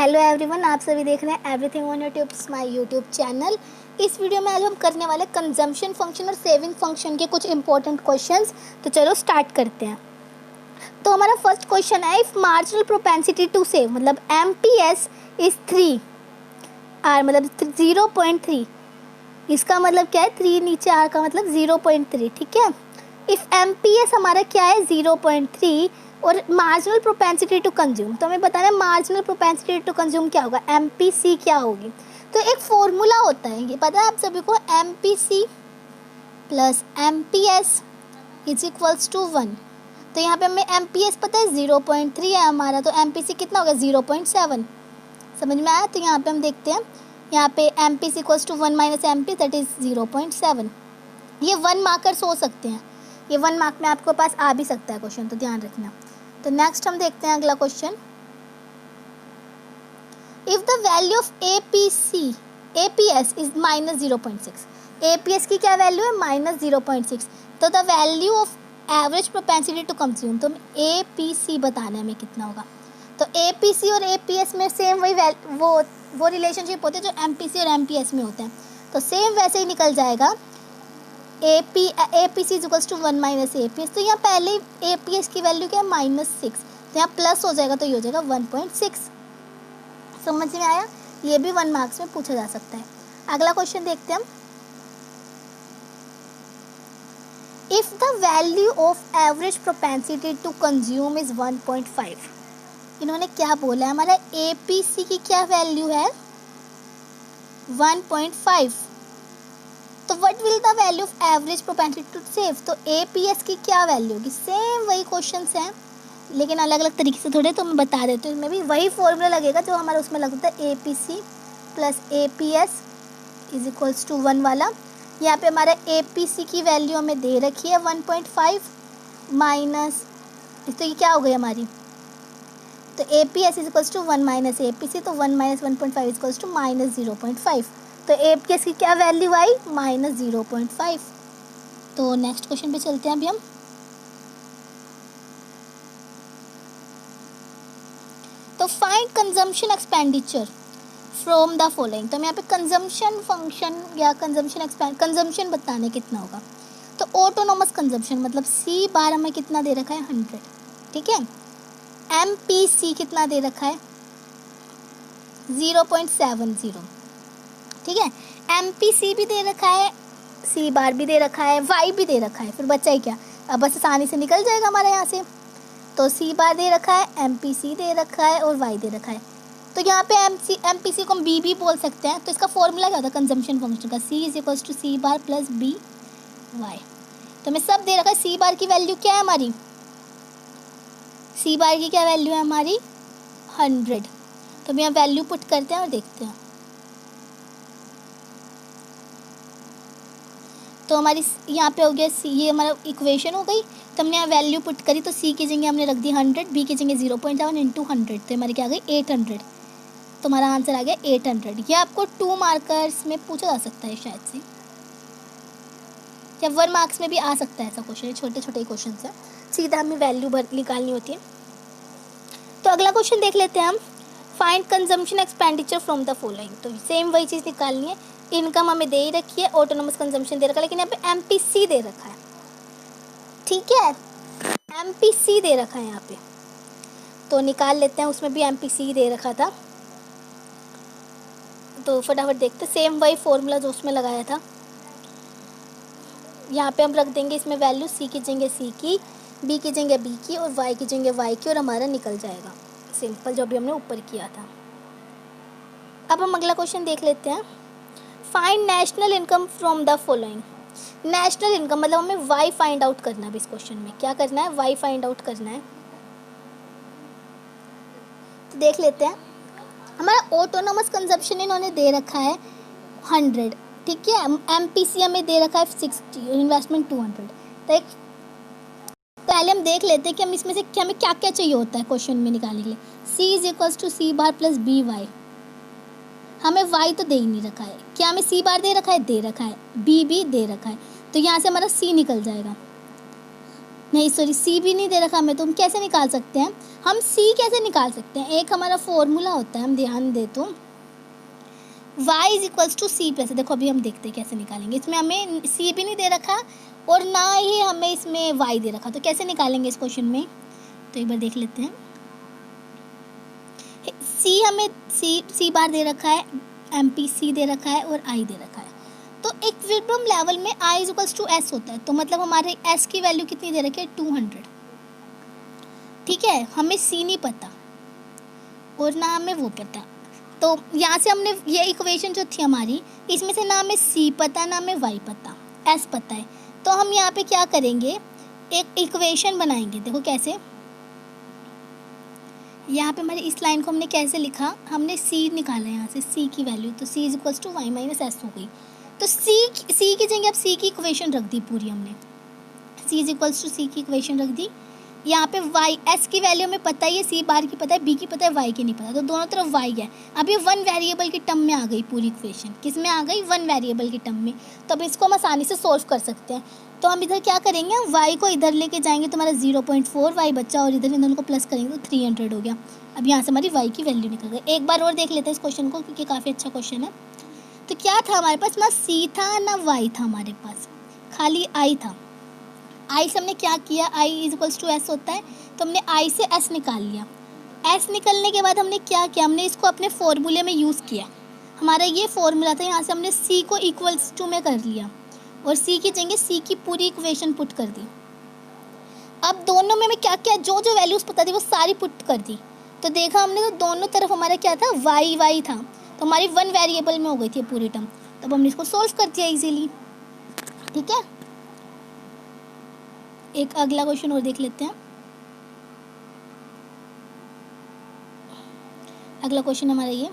Hello everyone, आप सभी देख रहे हैं everything on YouTube, my YouTube channel. इस वीडियो में आज हम करने वाले कंजम्पशन फंक्शन और सेविंग फंक्शन के कुछ इंपॉर्टेंट क्वेश्चंस। तो चलो स्टार्ट करते हैं। तो हमारा फर्स्ट क्वेश्चन है, if marginal propensity to save मतलब MPS इज़ 3 R मतलब 0.3। इसका मतलब क्या है, 3 नीचे R का मतलब 0.3। ठीक है, इफ़ MPS हमारा क्या है 0.3 और मार्जिनल प्रोपेंसिटी टू कंज्यूम, तो हमें बताना है मार्जिनल प्रोपेंसिटी टू कंज्यूम क्या होगा, MPC क्या होगी। तो एक फॉर्मूला होता है, ये पता है आप सभी को, MPC plus MPS is equals to 1। तो यहाँ पे हमें MPS पता है 0.3 है हमारा, तो MPC कितना होगा 0.7। समझ में आया। तो यहाँ पे हम देखते हैं, यहाँ पे MPC equals to 1 minus MP that is 0.7। ये 1 मार्कर्स हो सकते हैं, ये 1 मार्क में आपके पास आ भी सकता है क्वेश्चन, तो ध्यान रखना। तो नेक्स्ट हम देखते हैं अगला question, if the value of APS is minus 0.6। APS की क्या वैल्यू है, माइनस 0.6। तो the value of average propensity to consume, तो APC बताना है हमें कितना होगा। तो APC और APS में सेम वही वो रिलेशनशिप होते हैं जो MPC और MPS में होते हैं, तो सेम वैसे ही निकल जाएगा। APC is equals to 1 minus APS। तो यहाँ पहले APS की वैल्यू क्या है, -6, तो यहाँ प्लस हो जाएगा, तो ये हो जाएगा 1.6। समझ में आया। ये भी 1 मार्क्स में पूछा जा सकता है। अगला क्वेश्चन देखते हैं हम, if the value of average propensity to consume is 1.5। इन्होंने क्या बोला है, हमारा APC की क्या वैल्यू है 1.5। तो what will the value of average propensity to save, तो APS की क्या वैल्यू होगी। सेम वही क्वेश्चंस हैं लेकिन अलग अलग तरीके से थोड़े, तो मैं बता देती हूँ। इसमें भी वही फॉर्मूला लगेगा जो हमारा उसमें लगता है, APC plus APS is equals to 1 वाला। यहाँ पे हमारा APC की वैल्यू हमें दे रखी है 1.5 माइनस, तो ये क्या हो गई हमारी, तो APS is equals to 1 minus APC, तो 1 माइनस 1.5 इज इक्वल्स टू माइनस 0.5। तो APS की क्या वैल्यू आई, माइनस 0.5। तो नेक्स्ट क्वेश्चन पे चलते हैं अभी हम। तो find consumption expenditure from the following. तो हम यहाँ पे कंजम्पशन फंक्शन या कंजम्पशन बताने कितना होगा। तो ऑटोनोमस कंजम्पशन मतलब C बार हमें कितना दे रखा है 100। ठीक है, MPC कितना दे रखा है 0.70। ठीक है, MPC भी दे रखा है, C बार भी दे रखा है, Y भी दे रखा है, फिर बचा ही क्या, अब बस आसानी से निकल जाएगा हमारे यहाँ से। तो C बार दे रखा है, MPC दे रखा है और Y दे रखा है। तो यहाँ पे MPC को हम B भी बोल सकते हैं। तो इसका फॉर्मूला क्या होता है कंजम्पशन फंक्शन का, C is equals to C bar plus B Y। तो हमें सब दे रखा है। C बार की वैल्यू क्या है हमारी, C बार की क्या वैल्यू है हमारी 100। तो हम यहाँ वैल्यू पुट करते हैं और देखते हैं। तो हमारी यहाँ पे हो गया C, ये हमारा इक्वेशन हो गई। तो हमने यहाँ वैल्यू पुट करी, तो C की जगह हमने रख दी 100, B की जगह 0.7 इंटू 100, तो हमारी क्या आ गई 800। तो हमारा आंसर आ गया 800। ये आपको 2 मार्कर्स में पूछा जा सकता है शायद से, या 1 मार्क्स में भी आ सकता है ऐसा क्वेश्चन। छोटे छोटे क्वेश्चन है, सीधा हमें वैल्यू निकालनी होती है। तो अगला क्वेश्चन देख लेते हैं हम, find consumption expenditure from the following. तो सेम वही चीज़ निकालनी है। इनकम हमें दे ही रखी है, ऑटोनोमस कंजम्पशन दे रखा है, लेकिन यहाँ पे MPC दे रखा है। ठीक है, MPC दे रखा है यहाँ पे, तो निकाल लेते हैं। उसमें भी MPC दे रखा था, तो फटाफट देखते। सेम वही फॉर्मूला जो उसमें लगाया था, यहाँ पे हम रख देंगे इसमें वैल्यू, C की जगह C की, B की जगह B की और Y की जगह Y की, और हमारा निकल जाएगा सिंपल जो भी हमने ऊपर किया था। अब हम अगला क्वेश्चन देख लेते हैं, find national income from the following. National income मतलब हमें Y फाइंड आउट करना है। इस क्वेश्चन में क्या करना है, Y फाइंड आउट करना है। तो देख लेते हैं, हमारा ऑटोनोमस कंजप्शन इन्होंने दे रखा है 100। ठीक है, MPC हमें दे रखा है 60, इन्वेस्टमेंट 200। तो एक पहले हम देख लेते हैं कि हम इसमें से हमें क्या क्या चाहिए होता है क्वेश्चन में निकालने के लिए। C is equals to C bar plus BY। हमें Y तो दे ही नहीं रखा है, क्या हमें C बार दे रखा है, दे रखा है, B भी दे रखा है, तो यहाँ से हमारा C निकल जाएगा। नहीं सॉरी, सी भी नहीं दे रखा हमें, तो हम कैसे निकाल सकते हैं? हम सी कैसे निकाल सकते हैं? एक हमारा फॉर्मूला होता है, हम ध्यान दे तो y is equals to C plus, देखो अभी हम देखते हैं कैसे निकालेंगे। इसमें हमें सी भी नहीं दे रखा और ना ही हमें इसमें y दे रखा, तो कैसे निकालेंगे इस क्वेश्चन में? तो एक बार देख लेते हैं। सी हमें सी बार दे रखा है, MPC दे रखा है और I दे रखा है। तो इक्विलिब्रियम लेवल में I is equals to S होता है, तो मतलब हमारे S की वैल्यू कितनी दे रखी है? 200। ठीक है, हमें C नहीं पता और ना हमें वो पता, तो यहाँ से हमने ये इक्वेशन जो थी हमारी, इसमें से ना हमें C पता ना हमें Y पता, S पता है। तो हम यहाँ पे क्या करेंगे, एक इक्वेशन बनाएंगे। देखो कैसे, यहाँ पे हमारी इस लाइन को हमने कैसे लिखा, हमने C निकाला यहाँ से, C की वैल्यू, तो C is equals to Y minus S हो गई। तो C की जगह अब C की इक्वेशन रख दी पूरी हमने, C is equals to C की इक्वेशन रख दी। यहाँ पे y s की वैल्यू हमें पता है, C बार की पता है, B की पता है, y की नहीं पता, तो दोनों तरफ y है। अब ये वन वेरिएबल की टर्म में आ गई पूरी इक्वेशन, किस में आ गई? वन वेरिएबल की टर्म में। तो अब इसको हम आसानी से सोल्व कर सकते हैं। तो हम इधर क्या करेंगे, y को इधर लेके जाएंगे तो हमारा 0.4 y बच्चा, और इधर इन दोनों को प्लस करेंगे तो 300 हो गया। अब यहाँ से हमारी y की वैल्यू निकल गई। एक बार और देख लेते हैं इस क्वेश्चन को, क्योंकि काफ़ी अच्छा क्वेश्चन है। तो क्या था हमारे पास, ना C था ना y था, हमारे पास खाली I था। I से हमने क्या किया, I is equals to S होता है, तो हमने I से S निकाल लिया। S निकलने के बाद हमने क्या किया, हमने इसको अपने फॉर्मूले में यूज़ किया। हमारा ये फॉर्मूला था, यहाँ से हमने C को इक्वल्स टू में कर लिया और C की जगह C की पूरी इक्वेशन पुट कर दी। अब दोनों में हमें क्या किया, जो जो वैल्यूज़ पता थी वो सारी पुट कर दी। तो देखा हमने, तो दोनों तरफ हमारा क्या था, y था, तो हमारी वन वेरिएबल में हो गई थी पूरी टर्म। तब हमने इसको सोल्व कर दिया इजीली। ठीक है, एक अगला क्वेश्चन और देख लेते हैं। अगला क्वेश्चन हमारा ये,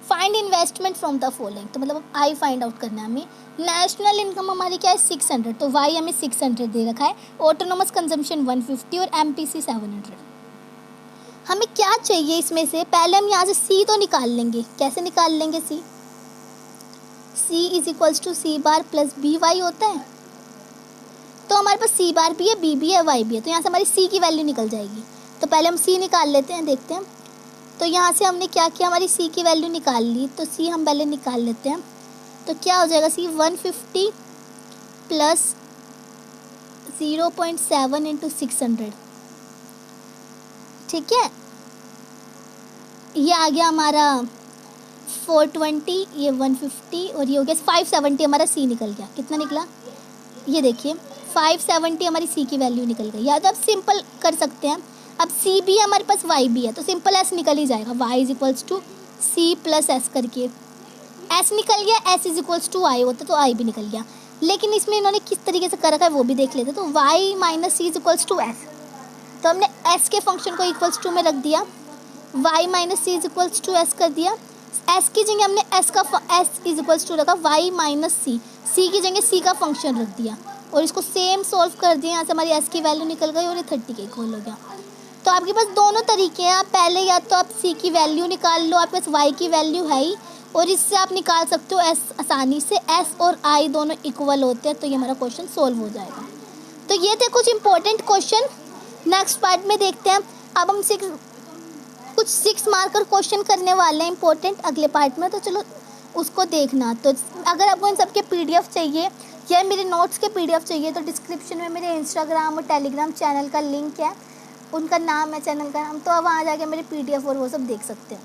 find investment from the following, तो मतलब आई फाइंड आउट करना है हमें। नेशनल इनकम हमारी क्या है, 600, तो वाई हमें 600 दे रखा है। ऑटोनोमस कंजम्पशन 150 और MPC 700। हमें क्या चाहिए इसमें से, पहले हम यहाँ से सी तो निकाल लेंगे। कैसे निकाल लेंगे C? C is equals to C bar plus B Y होता है। तो हमारे पास सी बार भी है, बी भी है, वाई भी है, तो यहाँ से हमारी सी की वैल्यू निकल जाएगी। तो पहले हम सी निकाल लेते हैं, देखते हैं। तो यहाँ से हमने क्या किया, हमारी सी की वैल्यू निकाल ली, तो सी हम पहले निकाल लेते हैं। तो क्या हो जाएगा, सी 150 प्लस 0.7 इंटू 600। ठीक है, ये आ गया हमारा 420, ये 150 और ये हो गया 570। हमारा सी निकल गया, कितना निकला ये देखिए, 570 हमारी सी की वैल्यू निकल गई। या तो आप सिंपल कर सकते हैं, अब सी भी है हमारे पास, वाई भी है, तो सिंपल एस निकल ही जाएगा। Y is equals to C plus S करके एस निकल गया, S is equals to I होता तो आई भी निकल गया। लेकिन इसमें इन्होंने किस तरीके से कर रखा है वो भी देख लेते। तो Y minus C is equals to S, तो हमने एस के फंक्शन को इक्वल्स टू में रख दिया, Y minus C is equals to S कर दिया। एस की जगह हमने एस इज इक्वल्स टू रखा वाई माइनस सी, सी की जगह सी का फंक्शन रख दिया और इसको सेम सॉल्व कर दिया। यहाँ से हमारी एस की वैल्यू निकल गई और ये 30 के इक्वल हो गया। तो आपके पास दोनों तरीके हैं, आप पहले या तो आप सी की वैल्यू निकाल लो, आपके पास वाई की वैल्यू है ही, और इससे आप निकाल सकते हो एस आसानी से। एस और आई दोनों इक्वल होते हैं, तो ये हमारा क्वेश्चन सॉल्व हो जाएगा। तो ये थे कुछ इंपॉर्टेंट क्वेश्चन। नेक्स्ट पार्ट में देखते हैं। अब हम कुछ 6 मार्कर क्वेश्चन करने वाले हैं इंपॉर्टेंट अगले पार्ट में, तो चलो उसको देखना। तो अगर आपको इन सबके PDF चाहिए या मेरे नोट्स के PDF चाहिए तो डिस्क्रिप्शन में मेरे इंस्टाग्राम और टेलीग्राम चैनल का लिंक है, उनका नाम है चैनल का नाम, तो अब वहाँ जाके मेरे PDF और वो सब देख सकते हैं।